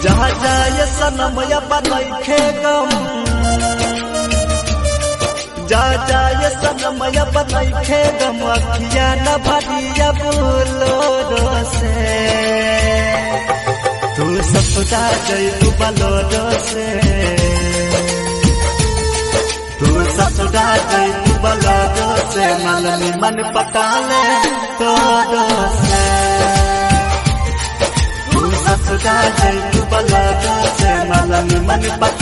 जहाँ जाए सनम बनैखे गम जा जाए सनम बनैखे गम अखिया न भरिया बोलो से तू ससुरा जइबू बलोरो से तू ससुरा जइबू बलोरो से मननी मन पटाले तोरो से तू ससुरा जइबू बलोरो से मननी मन पटाले